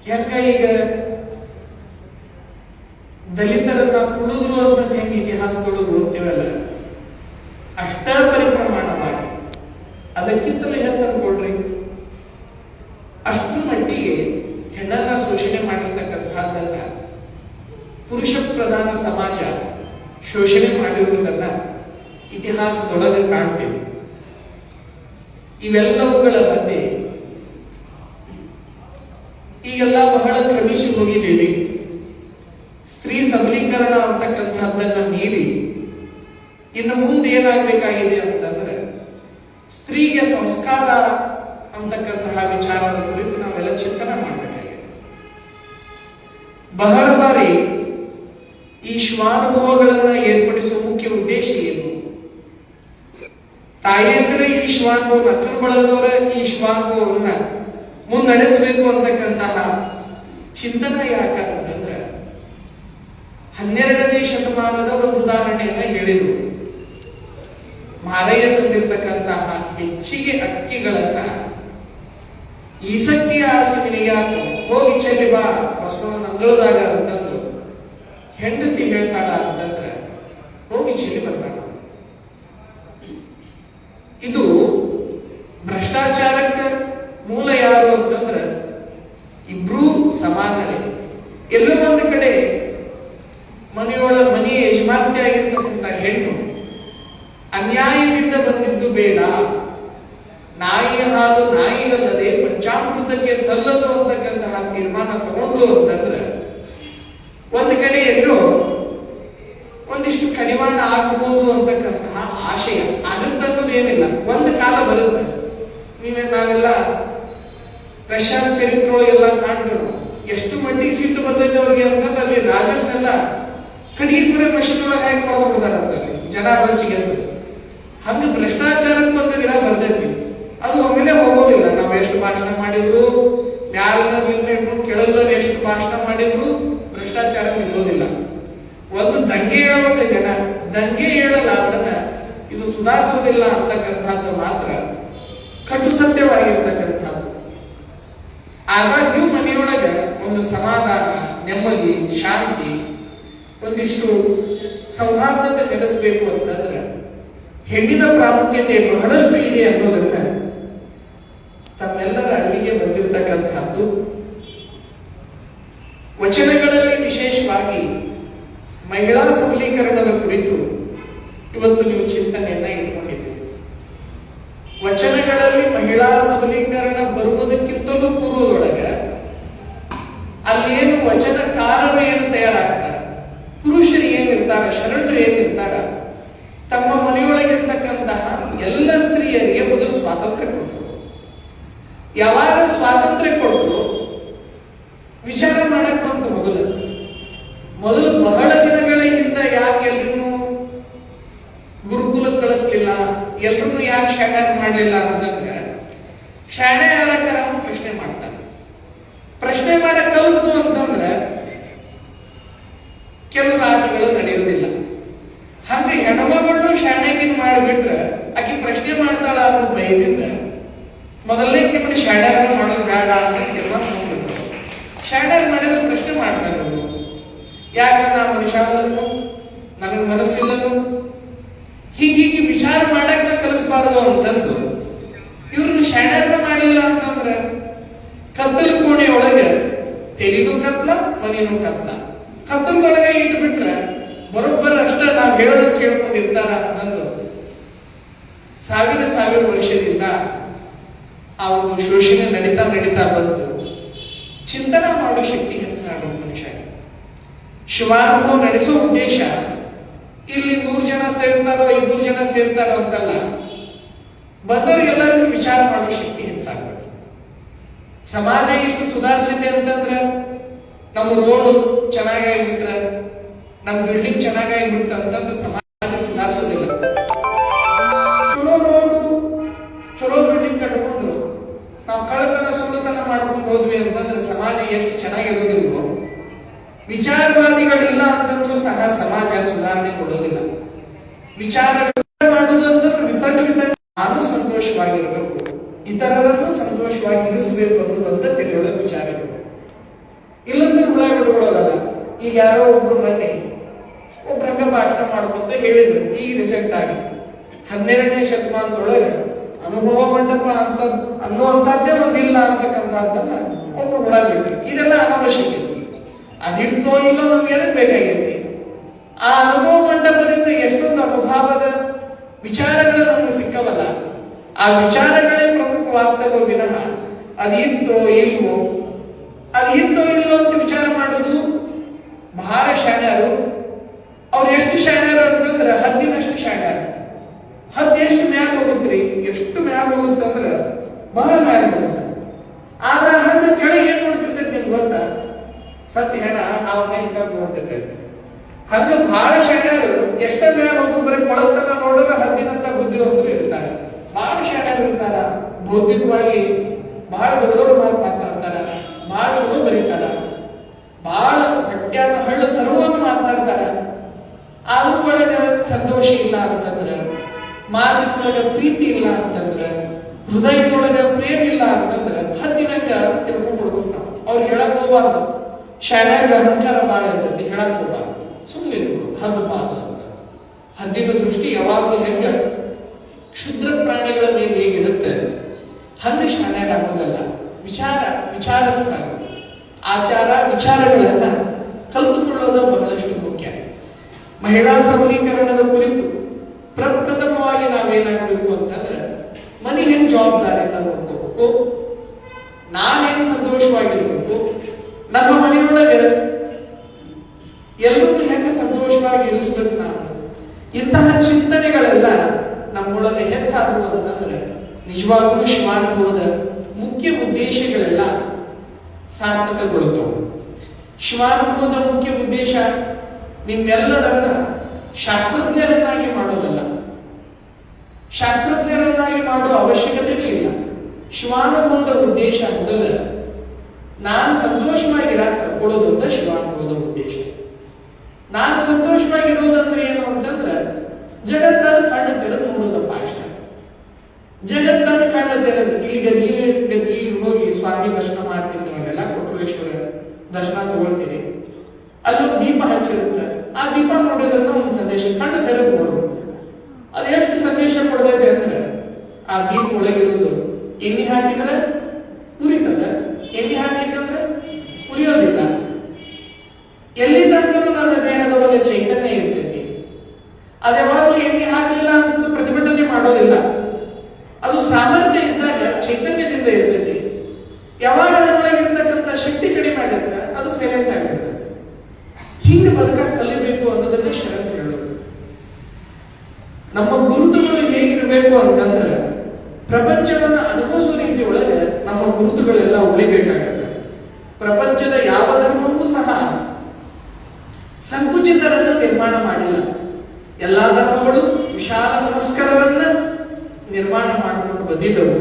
ಹೆಂಗ ಈಗ ದಲಿತರನ್ನ ತುಳಿದ್ರು ಅಂತ ಹೆಂಗ ಇತಿಹಾಸದೊಳಗೆ ಓದ್ತೇವಲ್ಲ, ಅಷ್ಟ ಪರಿಪ್ರಮಾಣವಾಗಿ ಅದಕ್ಕಿಂತಲೂ ಹೆಚ್ಚು ಅನ್ಕೊಳ್ರಿ, ಅಷ್ಟರ ಮಟ್ಟಿಗೆ ಹೆಣ್ಣನ್ನ ಶೋಷಣೆ ಮಾಡಿರ್ತಕ್ಕಂಥದ್ದನ್ನ ಪುರುಷ ಪ್ರಧಾನ ಸಮಾಜ ಶೋಷಣೆ ಮಾಡಿರುವುದನ್ನ ಇತಿಹಾಸದೊಳಗೆ ಕಾಣ್ತೇವೆ. ಇವೆಲ್ಲವುಗಳ ಮಧ್ಯೆ ಈಗೆಲ್ಲ ಬಹಳ ಕ್ರಮಿಸಿ ಹೋಗಿದ್ದೇವೆ. ಸ್ತ್ರೀ ಸಬಲೀಕರಣ ಅಂತಕ್ಕಂಥದ್ದನ್ನ ಮೀರಿ ಇನ್ನು ಮುಂದೆ ಏನಾಗಬೇಕಾಗಿದೆ ಅಂತಂದ್ರೆ ಸ್ತ್ರೀಗೆ ಸಂಸ್ಕಾರ ಅಂತಕ್ಕಂತಹ ವಿಚಾರದ ಕುರಿತು ನಾವೆಲ್ಲ ಚಿಂತನೆ ಮಾಡಬೇಕಾಗಿದೆ. ಬಹಳ ಬಾರಿ ಈ ಶ್ವಾನುಭವಗಳನ್ನ ಏರ್ಪಡಿಸುವ ಮುಖ್ಯ ಉದ್ದೇಶ ಏನು? ತಾಯಿಯಂದ್ರೆ ಈ ಶ್ವಾನುಭವ, ಅಕ್ಕನ ಬಳಗದವರ ಈ ಶ್ವಾನುಭವನ್ನ ಮುನ್ನಡೆಸಬೇಕು ಅಂತಕ್ಕಂತಹ ಚಿಂತನೆ ಯಾಕಂತಂದ್ರೆ 12ನೇ ಶತಮಾನದ ಒಂದು ಉದಾಹರಣೆಯನ್ನ ಹೇಳಿದ್ರು. ಮಾರಯ್ಯ ತಂದಿರ್ತಕ್ಕಂತಹ ಹೆಚ್ಚಿಗೆ ಅಕ್ಕಿಗಳನ್ನ ಈಸಕ್ತಿಯ ಆಸೆ ನಿನಗ್ಯಾಕು, ಹೋಗಿ ಚೆಲ್ಲಿ ಬಾ ಬಸವನ ಅಂಗಳದಾಗ ಅಂತಂದು ಹೆಂಡತಿ ಹೇಳ್ತಾಳ ಅಂತಂದ್ರೆ ಹೋಗಿ ಚೆಲ್ಲಿ ಬರ್ತಾಳ. ಇದು ಭ್ರಷ್ಟಾಚಾರಕ್ಕೆ ಮೂಲ ಯಾರು ಅಂತಂದ್ರೆ ಇಬ್ರೂ ಸಮಾನರೇ. ಎಲ್ಲೋ ಒಂದು ಕಡೆ ಮನೆಯ ಯಜಮಾನತೆ ಆಗಿರ್ತಕ್ಕಂಥ ಹೆಣ್ಣು ಅನ್ಯಾಯದಿಂದ ಬಂದಿದ್ದು ಬೇಡ, ನಾಯಿಯ ಹಾಲು ನಾಯಿಗಲ್ಲದೆ ಪಂಚಾಮೃತಕ್ಕೆ ಸಲ್ಲದು ಅಂತಕ್ಕಂತಹ ತೀರ್ಮಾನ ತಗೊಂಡ್ಲು ಅಂತಂದ್ರೆ ಒಂದು ಕಡೆ ಎಲ್ಲೋ ಒಂದಿಷ್ಟು ಕಡಿವಾಣ ಆಗಬಹುದು ಅಂತಕ್ಕಂತಹ ಆಶಯ ಆಗುತ್ತನ್ನೋದು ಏನಿಲ್ಲ. ಒಂದು ಕಾಲ ಬರುತ್ತೆ. ನಾವೆಲ್ಲ ರಷ್ಯಾನ್ ಚರಿತ್ರೆಯೊಳಗೆಲ್ಲ ಕಾಣ್ತೇವೆ. ಎಷ್ಟು ಮಟ್ಟಿಗೆ ಸಿಟ್ಟು ಬಂದೈತೆ ಅವ್ರಿಗೆ ಅಂತಂದ್ರೆ ಅಲ್ಲಿ ರಾಜನ್ನೆಲ್ಲ ಕಡಿಗೆ ಕುರೆ ಮಷಿನ್ ಒಳಗೆ ಹಾಕಿ ಕೊಡ್ಬಿಡ್ತಾರಂತಲ್ಲಿ ಜನ ರಂಚಿಗೆ ಅಂತ. ಹಂಗ ಭ್ರಷ್ಟಾಚಾರಕ್ಕೆ ಒಂದು ದಿನ ಬರ್ತೈತಿ. ಅದು ಒಮ್ಮೆಲೆ ಹೋಗೋದಿಲ್ಲ. ನಾವು ಎಷ್ಟು ಭಾಷಣ ಮಾಡಿದ್ರು, ಮ್ಯಾಲಿಂದ ಹಿಡ್ಕೊಂಡು ಕೆಳಗಲ್ಲಿ ಎಷ್ಟು ಭಾಷಣ ಮಾಡಿದ್ರು ಭ್ರಷ್ಟಾಚಾರ ನಿಲ್ಲೋದಿಲ್ಲ. ಒಂದು ದಂಗೆ ಹೇಳಬೇಕು ಜನ, ದಂಗೆ ಹೇಳಲಾರ್ದನ ಇದು ಸುಧಾರಿಸೋದಿಲ್ಲ ಅಂತಕ್ಕಂಥದ್ದು ಮಾತ್ರ ಕಟು ಸತ್ಯವಾಗಿರ್ತಕ್ಕಂಥದ್ದು. ಆದಾಗ್ಯೂ ಮನೆಯೊಳಗೆ ಒಂದು ಸಮಾಧಾನ, ನೆಮ್ಮದಿ, ಶಾಂತಿ, ಒಂದಿಷ್ಟು ಸೌಹಾರ್ದತೆ ನೆಲೆಸಬೇಕು ಅಂತಂದ್ರೆ ಹೆಣ್ಣಿನ ಪ್ರಾಮುಖ್ಯತೆ ಬಹಳಷ್ಟು ಇದೆ ಅನ್ನೋದನ್ನ ತಮ್ಮೆಲ್ಲರ ಅರಿವಿಗೆ ಬಂದಿರತಕ್ಕಂಥದ್ದು. ವಚನಗಳಲ್ಲಿ ವಿಶೇಷವಾಗಿ ಮಹಿಳಾ ಸಬಲೀಕರಣದ ಕುರಿತು ಇವತ್ತು ನೀವು ಚಿಂತನೆಯನ್ನ ಇಟ್ಕೊಂಡಿದ್ದೀರಿ. ವಚನಗಳಲ್ಲಿ ಮಹಿಳಾ ಸಬಲೀಕರಣ ಬರುವುದಕ್ಕಿಂತಲೂ ಪೂರ್ವದೊಳಗೆ ಅಲ್ಲೇನು ವಚನಕಾರರು ಏನು ತಯಾರಾಗ್ತಾರೆ, ಪುರುಷರು ಏನಿರ್ತಾರ, ಶರಣರು ಏನಿರ್ತಾರ, ತಮ್ಮ ಮನೆಯೊಳಗಿರ್ತಕ್ಕಂತಹ ಎಲ್ಲ ಸ್ತ್ರೀಯರಿಗೆ ಮೊದಲು ಸ್ವಾತಂತ್ರ್ಯ ಕೊಟ್ಟರು. ಯಾವಾಗ ಸ್ವಾತಂತ್ರ್ಯ ಕೊಟ್ಟರು ವಿಚಾರ ಮಾಡಕ್ ಬಂತು. ಮೊದಲು ಬಹಳ ದಿನಗಳ ಹಿಂದ ಯಾಕೆ ಎಲ್ರೂ ಗುರುಕುಲ ಕಳಿಸ್ಲಿಲ್ಲ, ಎಲ್ರೂ ಯಾಕೆ ಶಾಣೆ ಮಾಡಲಿಲ್ಲ ಅಂತಂದ್ರೆ ಶಾಣೆ ಯಾರಕ್ಕರ ಪ್ರಶ್ನೆ ಮಾಡ್ತಾರೆ. ಪ್ರಶ್ನೆ ಮಾಡಕ್ ಕಲಿತು ಅಂತಂದ್ರೆ ಕೆಲವು ರಾಜ್ಯಗಳು ನಡೆಯುವುದಿಲ್ಲ. ಹಂಗೆ ಹೆಣ್ಮಗಳು ಶಾಣೆಗಿನ್ ಮಾಡಿಬಿಟ್ರೆ ಆಕಿ ಪ್ರಶ್ನೆ ಮಾಡ್ತಾಳ ಅನ್ನೋ ಭಯದಿಂದ ಮೊದಲನೇ ನಿಮ್ಮನ್ನ ಶಾಣ್ಯಾರ ಮಾಡೋದು ಬೇಡ ಅಂತ ತೀರ್ಮಾನ ಮಾಡ್ತಿದ್ರು. ಶಾಣ್ಯಾರ ಮಾಡಿದ್ರೆ ಪ್ರಶ್ನೆ ಮಾಡ್ತಾರೆ. ಯಾಕೆ ನಾ ಮನುಷ್ಯ ನನಗೆ ಮನಸ್ಸಿಲ್ಲದು, ಹೀಗೀಗೆ ವಿಚಾರ ಮಾಡಕ್ ನಾ ಕಲಿಸಬಾರದು ಅಂತಂದು ಇವ್ರನ್ನ ಶಾಣ್ಯಾರ ಮಾಡಿಲ್ಲ ಅಂತಂದ್ರೆ ಕತ್ತಲ ಕೋಣೆ ಒಳಗೆ ತೆರಿನೂ ಕತ್ಲ, ಮನೇನೂ ಕತ್ಲ. ಕತ್ತಲದೊಳಗೆ ಇಟ್ಬಿಟ್ರೆ ಬರೋಬ್ಬರ ಅಷ್ಟ ನಾವ್ ಹೇಳೋದಕ್ಕೆ ಕೇಳ್ಕೊಂಡಿರ್ತಾರ ಅಂತಂದು ಸಾವಿರ ವರ್ಷದಿಂದ ಆ ಒಂದು ಶೋಷಣೆ ನಡೀತಾ ಬಂತು. ಚಿಂತನೆ ಮಾಡೋ ಶಕ್ತಿ ಹೆಚ್ಚಾಡೋ ಮನುಷ್ಯ. ಶಿವಾನುಭವ ನಡೆಸೋ ಉದ್ದೇಶ ಇಲ್ಲಿ 100 ಜನ ಸೇರ್ತಾರೋ 200 ಜನ ಸೇರ್ತಾರೋ ಅಂತಲ್ಲ, ಬಂದವರಿಗೆಲ್ಲರಿಗೂ ವಿಚಾರ ಮಾಡೋ ಶಕ್ತಿ ಹೆಚ್ಚಾಗಬೇಕು. ಸಮಾಜ ಎಷ್ಟು ಸುಧಾರಿಸಿದೆ ಅಂತಂದ್ರೆ ನಮ್ಮ ರೋಡ್ ಚೆನ್ನಾಗಾಗಿಬಿಟ್ರೆ, ನಮ್ಮ ಬಿಲ್ಡಿಂಗ್ ಚೆನ್ನಾಗಾಗಿಬಿಡ್ತ ಅಂತಂದ್ರೆ ಸಮಾಜ ಸುಧಾರಿಸೋದಿಲ್ಲ. ಚಲೋ ರೋಡು ಚಲೋ ಬಿಲ್ಡಿಂಗ್ ಕಟ್ಕೊಂಡು ನಾವು ಕಳ್ಳತನ ಸುಳ್ಳತನ ಮಾಡ್ಕೊಂಡು ಹೋದ್ವಿ ಅಂತಂದ್ರೆ ಸಮಾಜ ಎಷ್ಟು ಚೆನ್ನಾಗಿರೋದಿಲ್ವೋ, ವಿಚಾರವಾದಿಗಳಿಲ್ಲ ಅಂತಂದ್ರೂ ಸಹ ಸಮಾಜ ಸುಧಾರಣೆ ಕೊಡೋದಿಲ್ಲ. ವಿಚಾರ ಮಾಡುವುದಂದ್ರೆ ವಿತಂಡ ನಾನು ಸಂತೋಷವಾಗಿರಬೇಕು, ಇತರರನ್ನು ಸಂತೋಷವಾಗಿ ಇರಿಸಬೇಕು ಅನ್ನೋದಂತ ತಿಳಿಯೋ ವಿಚಾರಗಳು. ಈಗ ಯಾರೋ ಒಬ್ರು ಮೊನ್ನೆ ಒಬ್ರಂಗ ಭಾಷಣ ಮಾಡ್ಕೊಂತ ಹೇಳಿದ್ರು, ಈಗ ರೀಸೆಂಟ್ ಆಗಿ 12ನೇ ಶತಮಾನದೊಳಗೆ ಅನುಭವ ಮಂಟಪ ಅಂತ ಅನ್ನುವಂಥದ್ದೇ ಒಂದಿಲ್ಲ ಅಂತಕ್ಕಂಥದ್ದನ್ನ ಒಬ್ರು ಬಿಟ್ರು. ಇದೆಲ್ಲ ಅನಾವಶ್ಯಕ. ಅದಿರ್ತೋ ಇಲ್ಲೋ ನಮ್ಗೆ ಎದಕ್ ಬೇಕಾಗೈತಿ? ಆ ಅನುಭವ ಮಂಟಪದಿಂದ ಎಷ್ಟೊಂದು ಅನುಭವದ ವಿಚಾರಗಳು ನಮ್ಗೆ ಸಿಕ್ಕವಲ್ಲ, ಆ ವಿಚಾರಗಳೇ ಪ್ರಮುಖವಾಗ್ತದೋ ವಿನಃ ಅದಿತ್ತೋ ಇಲ್ವೋ ಅಂತ ವಿಚಾರ ಮಾಡೋದು ಬಹಳ ಶಾಣ್ಯರು. ಅವ್ರು ಎಷ್ಟು ಶಾಣ್ಯರು ಅಂತಂದ್ರೆ ಹದ್ದಿನಷ್ಟು ಶಾಣ್ಯರು. ಹದ್ದು ಎಷ್ಟು ಮ್ಯಾಲ ಹೋಗುತ್ರಿ, ಎಷ್ಟು ಮ್ಯಾಲ ಹೋಗುತ್ತಂದ್ರ ಬಹಳ ಮ್ಯಾಲ ಹೋಗುತ್ತೆ. ಆದ್ರೆ ಹದ್ದು ಕೆಳಗೆ ಏನ್ ನೋಡ್ತಿರ್ತೈತಿ ನಿಮ್ಗೆ ಗೊತ್ತಾ? ಸತ್ಯ ಹೆಣ ಅವನ್ನ ಇಂತ ನೋಡ್ತಿರ್ತೈತಿ. ಹದ್ದು ಬಹಳ ಶಾಣ್ಯರು ಎಷ್ಟ ಮ್ಯಾಲ ಹೋದ್ರು ಬರೀ ಕೊಳತನ ನೋಡಿದ್ರೆ ಹದ್ದಿನಂತ ಬುದ್ಧಿವಂತರು ಇರ್ತಾರೆ. ಬಹಳ ಶಾಣ್ಯರು ಇರ್ತಾರ, ಬೌದ್ಧಿಕವಾಗಿ ಬಹಳ ದೊಡ್ಡ ದೊಡ್ಡ ಮಾತು ಮಾತಾಡ್ತಾರ, ಬಹಳ ಚಲೋ ಬರೀತಾರ, ಬಹಳ ಗಟ್ಟಿಯಾದ ಹಳ್ಳ ತರುವಂತ ಮಾತನಾಡ್ತಾರ. ಆದ್ರೂ ಒಳಗ ಸಂತೋಷ ಇಲ್ಲ ಅಂತಂದ್ರ, ಮಾತಿನೊಳಗ ಪ್ರೀತಿ ಇಲ್ಲ ಅಂತಂದ್ರ, ಹೃದಯದೊಳಗ ಪ್ರೇಮ ಇಲ್ಲ ಅಂತಂದ್ರ ಹದ್ದಿನಂಗ ತಿಳ್ಕೊಂಡ್ಬಿಡ್ಬೇಕು ನಾವು. ಅವ್ರು ಹೇಳಕ್ ಹೋಗ್ಬಾರ್ದು, ಶಾಣ್ಯಾಗ ಅಹಂಕಾರ ಬಾಳ ಇರ್ತೈತಿ, ಹೇಳಕ್ ಹೋಗ್ಬಾರ್ದು, ಸುಮ್ಮನೆ ಹದ್ದು ಪಾದ ಅಂತ. ಹದ್ದಿನ ದೃಷ್ಟಿ ಯಾವಾಗ್ಲೂ ಹೆಂಗ ಕ್ಷುದ್ರ ಪ್ರಾಣಿಗಳ ಮೇಲೆ ಹೇಗಿರುತ್ತೆ ಹಂಗ ಶಾಣ್ಯಾಗ ಆಗೋದಲ್ಲ. ವಿಚಾರಿಸ್ತಾರೆ, ಆಚಾರ ವಿಚಾರಗಳನ್ನ ಕಲಿತುಕೊಳ್ಳೋದು ಬಹಳಷ್ಟು ಮುಖ್ಯ. ಮಹಿಳಾ ಸಬಲೀಕರಣದ ಕುರಿತು ಪ್ರಪ್ರಥಮವಾಗಿ ನಾವೇನಾಗಬೇಕು ಅಂತಂದ್ರೆ ಮನೆ ಹೆಂಗ್ ಜವಾಬ್ದಾರಿಯಿಂದ ನೋಡ್ಕೋಬೇಕು, ನಾವೇನ್ ಸಂತೋಷವಾಗಿರ್ಬೇಕು, ನಮ್ಮ ಮನೆಯೊಳಗೆ ಎಲ್ಲರೂ ಹೆಂಗ ಸಂತೋಷವಾಗಿ ಇರಿಸ್ಬೇಕು ನಾವು. ಇಂತಹ ಚಿಂತನೆಗಳೆಲ್ಲ ನಮ್ಮೊಳಗೆ ಹೆಚ್ಚಾಗುವ ಅಂತಂದ್ರೆ ನಿಜವಾಗ್ಲೂ ಶಿವಾನುಭವದ ಮುಖ್ಯ ಉದ್ದೇಶಗಳೆಲ್ಲ ಸಾರ್ಥಕಗೊಳ್ಳುತ್ತವೆ. ಶಿವಾನುಭವದ ಮುಖ್ಯ ಉದ್ದೇಶ ನಿಮ್ಮೆಲ್ಲರನ್ನ ಶಾಸ್ತ್ರಜ್ಞರನ್ನಾಗಿ ಮಾಡೋದಲ್ಲ, ಶಾಸ್ತ್ರಜ್ಞರನ್ನಾಗಿ ಮಾಡುವ ಅವಶ್ಯಕತೆನೇ ಇಲ್ಲ. ಶಿವಾನುಭವದ ಉದ್ದೇಶ ಮೊದಲ ನಾನು ಸಂತೋಷವಾಗಿರಾಕ ಕರ್ಕೊಳ್ಳೋದು ಅಂತ ಶಿವಾನುಭವದ ಉದ್ದೇಶ. ನಾನು ಸಂತೋಷವಾಗಿರೋದಂದ್ರೆ ಏನು ಅಂತಂದ್ರೆ ಜಗತ್ತನ್ನು ಕಣ್ಣು ತೆರೆದು ನೋಡೋದಪ್ಪ ಅಷ್ಟೇ. ಜಗತ್ತನ್ನು ಕಣ್ಣು ತೆರೆದು ಇಲ್ಲಿ ಹೋಗಿ ಸ್ವಾಮಿ ದರ್ಶನ ಮಾಡ್ತೀನಿ, ನೀವೆಲ್ಲ ಕೊಟ್ಟರೇಶ್ವರ ದರ್ಶನ ತಗೊಳ್ತೀರಿ, ಅಲ್ಲೊಂದು ದೀಪ ಹಚ್ಚಿರುತ್ತೆ, ಆ ದೀಪ ನೋಡಿದ್ರೆ ಒಂದು ಸಂದೇಶ ಕಣ್ಣು ತೆರೆದು ನೋಡೋದು. ಅದು ಎಷ್ಟು ಸಂದೇಶ ಕೊಡ್ತೈತೆ ಅಂದ್ರೆ ಆ ದೀಪ ಒಳಗಿರೋದು ಎಣ್ಣೆ ಹಾಕಿದ್ರೆ ಉರಿತದ, ಎಣ್ಣೆ ಹಾಕ್ಲಿಕ್ಕಂದ್ರೆ ಉರಿಯೋದಿಲ್ಲ. ಎಲ್ಲಿ ತನಕ ನನ್ನ ದೇಹದೊಳಗೆ ಚೈತನ್ಯ ಇರ್ತೈತಿ, ಅದು ಯಾವಾಗಲೂ ಎಣ್ಣೆ ಹಾಕಲಿಲ್ಲ ಅಂತ ಪ್ರತಿಭಟನೆ ಮಾಡೋದಿಲ್ಲ. ಅದು ಸಾಮರ್ಥ್ಯ ಇದ್ದಾಗ ಚೈತನ್ಯದಿಂದ ಇರ್ತೈತಿ. ಯಾವಾಗ ಅದರೊಳಗಿರ್ತಕ್ಕಂಥ ಶಕ್ತಿ ಕಡಿಮೆ ಆಗುತ್ತೆ ಅದು ಸೈಲೆಂಟ್ ಆಗಿರ್ತದೆ. ಹಿಂಗೆ ಬದುಕಕ್ಕೆ ಕಲಿಬೇಕು ಅನ್ನೋದನ್ನೇ ಶರಣ ಹೇಳೋದು. ನಮ್ಮ ಗುರುತುಗಳು ಹೇಗಿರಬೇಕು ಅಂತಂದ್ರೆ ಪ್ರಪಂಚವನ್ನ ಅನುಭವಿಸುವ ರೀತಿ ಒಳಗೆ ನಮ್ಮ ಗುರುತುಗಳೆಲ್ಲ ಉಳಿಬೇಕಾಗತ್ತೆ. ಪ್ರಪಂಚದ ಯಾವ ಧರ್ಮವೂ ಸಹ ಸಂಕುಚಿತರನ್ನ ನಿರ್ಮಾಣ ಮಾಡಿಲ್ಲ. ಎಲ್ಲಾ ಧರ್ಮಗಳು ವಿಶಾಲ ಮನಸ್ಕರವನ್ನ ನಿರ್ಮಾಣ ಮಾಡಿಕೊಂಡು ಬಂದಿದ್ದವು.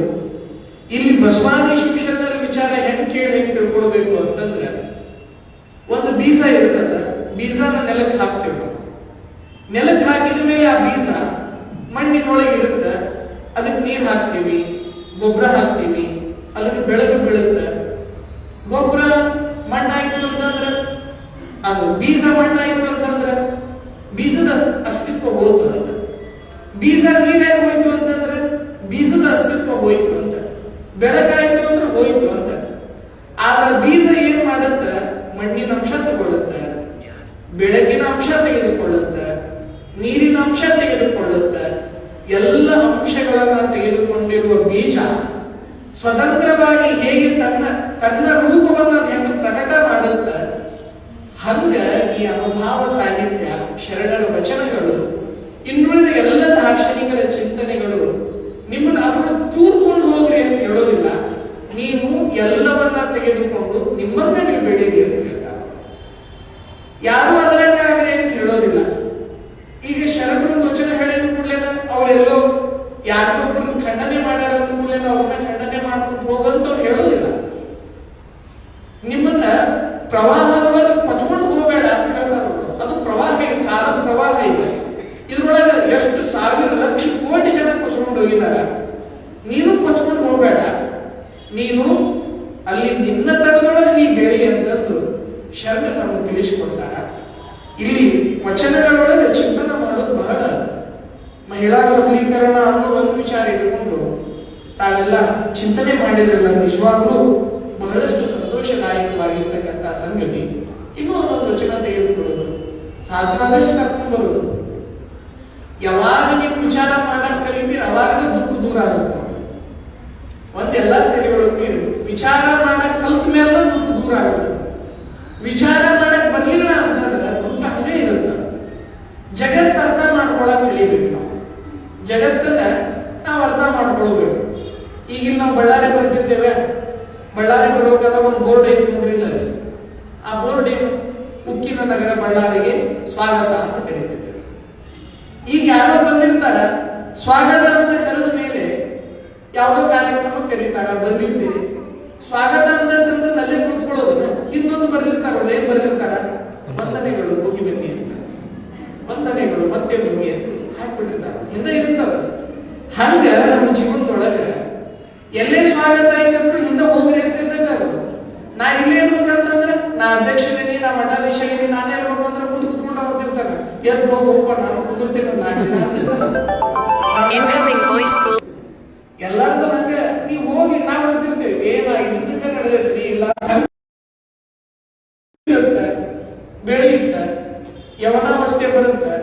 ಇಲ್ಲಿ ಬಸವಾದಿ ಶಿಕ್ಷಣರ ವಿಚಾರ ಹೆಂಗ್ ತಿಳ್ಕೊಳ್ಬೇಕು ಅಂತಂದ್ರೆ ಒಂದು ಬೀಜ ಇರ್ತದ, ಬೀಜನ ನೆಲಕ್ಕೆ ಹಾಕ್ತೇವೆ. ನೆಲಕ್ಕೆ ಹಾಕಿದ ಮೇಲೆ ಆ ಬೀಜ ಮಣ್ಣಿನೊಳಗೆ ಇರುತ್ತೆ, ಅದಕ್ಕೆ ನೀರು ಹಾಕ್ತೀವಿ, ಗೊಬ್ಬರ ಹಾಕ್ತೀವಿ, ಅದಕ್ಕೆ ಬೆಳಕು ಬೀಳುತ್ತೆ. ಗೊಬ್ಬರ ಮಣ್ಣಾಯ್ತು ಅಂತಂದ್ರೆ ಅದು ಬೀಜ ಮಣ್ಣಾಯ್ತು ಅಂತಂದ್ರೆ ಬೀಜದ ಅಸ್ತಿತ್ವ ಹೋಯ್ತು ಅಂತ. ಬೀಜ ನೀರೇ ಹೋಯ್ತು ಅಂತಂದ್ರೆ ಬೀಜದ ಅಸ್ತಿತ್ವ ಹೋಯ್ತು ಅಂತ. ಬೆಳಕಾಯ್ತು ಅಂದ್ರೆ ಹೋಯ್ತು ಅಂತ. ಆದ್ರೆ ಬೀಜ ಏನ್ ಮಾಡುತ್ತೆ? ಮಣ್ಣಿನ ಅಂಶ ತಗೊಳ್ಳುತ್ತೆ, ಬೆಳಕಿನ ಅಂಶ ತೆಗೆದುಕೊಳ್ಳುತ್ತೆ, ನೀರಿನ ಅಂಶ ತೆಗೆದುಕೊಳ್ಳುತ್ತೆ. ಎಲ್ಲ ಅಂಶಗಳನ್ನ ತೆಗೆದುಕೊಂಡಿರುವ ಬೀಜ ಸ್ವತಂತ್ರವಾಗಿ ಹೇಗೆ ತನ್ನ ರೂಪವನ್ನ ಹೆಂಗೆ ಪ್ರಕಟ ಮಾಡುತ್ತೆ, ಹಂಗ ಈ ಅನುಭವ ಸಾಹಿತ್ಯ, ಶರಣರ ವಚನಗಳು, ಇನ್ನುಳಿದ ಎಲ್ಲ ದಾರ್ಶನಿಕರ ಚಿಂತನೆಗಳು ನಿಮ್ಮನ್ನ ಅದನ್ನು ತೂರ್ಕೊಂಡು ಹೋಗ್ರಿ ಅಂತ ಹೇಳೋದಿಲ್ಲ. ನೀವು ಎಲ್ಲವನ್ನ ತೆಗೆದುಕೊಂಡು ನಿಮ್ಮನ್ನ ನೀವು ಬೆಳೀರಿ ಅಂತ ಹೇಳ್ತಾರೆ. ಯಾರು ಅದರಂಗಾಗ್ರಿ ಅಂತ ಹೇಳೋದಿಲ್ಲ. ಈಗ ಶರಣರ ವಚನ ಹೇಳಿದ ಕೂಡಲೇನ ಅವರೆಲ್ಲೋ ಯಾರೊಬ್ಬರನ್ನ ಖಂಡನೆ ಮಾಡ್ಯಾರ ಅಂದ ಕೂಡಲೇನ ಅವ್ರನ್ನ ಖಂಡನೆ ಮಾಡ್ಕೊಂಡು ಹೋಗಂತವ್ರು ಹೇಳೋದಿಲ್ಲ. ನಿಮ್ಮನ್ನ ಪ್ರವಾಹದೊಳಗೆ ಪಚ್ಕೊಂಡು ಹೋಗಬೇಡ ಅಂತ ಹೇಳ್ತಾರೆ. ಅದು ಪ್ರವಾಹ ಇದೆ, ಕಾಲ ಪ್ರವಾಹ ಇದೆ. ಇದ್ರೊಳಗೆ ಎಷ್ಟು ಸಾವಿರ ಲಕ್ಷ ಕೋಟಿ ಜನ ಕೊಚ್ಕೊಂಡು ಹೋಗಿದ್ದಾರೆ. ನೀನು ಕೊಚ್ಕೊಂಡು ಹೋಗಬೇಡ, ನೀನು ಅಲ್ಲಿ ನಿನ್ನ ತನದೊಳಗೆ ನೀ ಬೆಳಿ ಅಂತಂದು ಶರಣ ನಮಗೆ ತಿಳಿಸಿಕೊಟ್ಟಾರ. ವಚನಗಳೊಳಗೆ ಚಿಂತನೆ ಮಾಡೋದು ಬಹಳ ಅದ. ಮಹಿಳಾ ಸಬಲೀಕರಣ ಅನ್ನೋ ಒಂದು ವಿಚಾರ ಇಟ್ಕೊಂಡು ತಾವೆಲ್ಲ ಚಿಂತನೆ ಮಾಡಿದ್ರಲ್ಲ, ನಿಜವಾಗ್ಲೂ ಬಹಳಷ್ಟು ಸಂತೋಷದಾಯಕವಾಗಿರ್ತಕ್ಕಂಥ ಸಂಗತಿ. ಇನ್ನೂ ಒಂದೊಂದು ವಚನ ತೆಗೆದುಕೊಳ್ಳೋದು, ಸಾಧ್ಯವಾದಷ್ಟು ಕರ್ಕೊಂಡು ಬರೋದು. ಯಾವಾಗ ನೀವು ವಿಚಾರ ಮಾಡಕ್ ಕಲಿತೀರ ಅವಾಗ ದುಃಖ ದೂರ ಆಗುತ್ತೆ. ಒಂದೆಲ್ಲ ತೆರೆಯೊಳಗೆ ವಿಚಾರ ಮಾಡಕ್ ಕಲ್ತ ಮೇಲೆ ದುಃಖ ದೂರ ಆಗುತ್ತೆ. ವಿಚಾರ ಮಾಡಕ್ ಬರ್ಲಿಲ್ಲ ಅಂತಂದ್ರೆ ದುಃಖ ಹಂಗೆ ಇರುತ್ತೆ. ಜಗತ್ ಅರ್ಥ ಮಾಡ್ಕೊಳಕ್ ಕಲಿಬೇಕು. ನಾವು ಜಗತ್ತನ್ನ ನಾವು ಅರ್ಥ ಮಾಡ್ಕೊಳ್ಬೇಕು. ಈಗಿಲ್ಲ ನಾವು ಬಳ್ಳಾರಿ ಬರ್ತಿದ್ದೇವೆ, ಬಳ್ಳಾರಿ ಬರೋಕಾದ ಒಂದು ಬೋರ್ಡ್ ಐತಿ ನೋಡ್ರಿಲ್ಲ, ಆ ಬೋರ್ಡ್ ಏನು, ಉಕ್ಕಿನ ನಗರ ಬಳ್ಳಾರಿಗೆ ಸ್ವಾಗತ ಅಂತ ಕರೀತಿದ್ದೇವೆ. ಈಗ ಯಾರೋ ಬಂದಿರ್ತಾರ, ಸ್ವಾಗತ ಅಂತ ಕರೆದ ಮೇಲೆ ಯಾವುದೋ ಕಾರ್ಯಕ್ರಮ ಕರೀತಾರ, ಬಂದಿರ್ತೀರಿ, ಸ್ವಾಗತ ಅಂತ ಅಲ್ಲೇ ಕುಳಿತುಕೊಳ್ಳೋದನ್ನ ಹಿಂದೊಂದು ಬರೆದಿರ್ತಾರ, ಏನ್ ಬರೆದಿರ್ತಾರ, ವಂದನೆಗಳು ಹೋಗಿ ಬನ್ನಿ ಅಂತ, ವಂದನೆಗಳು ಮತ್ತೆ ಬನ್ನಿ ಅಂತ ಹಾಕ್ಬಿಟ್ಟಿರ್ತಾರ, ಹಿಂದೆ ಇರ್ತದ. ಹಂಗ ನಮ್ಮ ಜೀವನದೊಳಗ ಎಲ್ಲೇ ಸ್ವಾಗತ ಐತಂದ್ರು ಹಿಂದೆ ಹೋಗ್ರಿ ಅಂತ ಇರ್ತೈತೆ. ಅದು ನಾ ಇಲ್ಲೇ ಇರ್ಬೇಕಂತಂದ್ರೆ ನಾ ಅಧ್ಯಕ್ಷದೀನಿ, ನಾ ಮಠಾಧೀಶ ಇದೀನಿ, ನಾನೇ ಇರ್ಬೇಕು ಅಂದ್ರೆ ಮುಂದೆ ಕುತ್ಕೊಂಡು ಹೋಗ್ತಿರ್ತಾರ. ಎದ್ದು ಹೋಗಪ್ಪ ನಾನು ಕುದುರ್ತೀನಿ ಎಲ್ಲರದು ಹಂಗ ನೀವು ಹೋಗಿ ನಾವು ಅಂತಿರ್ತೀವಿ, ಏನ ಇದಕ್ಕೆ ನಡೆದೈತ್ರಿ, ಇಲ್ಲ ಬೆಳೆಯುತ್ತ ಯವನಾವಸ್ಥೆ ಬರುತ್ತೆ,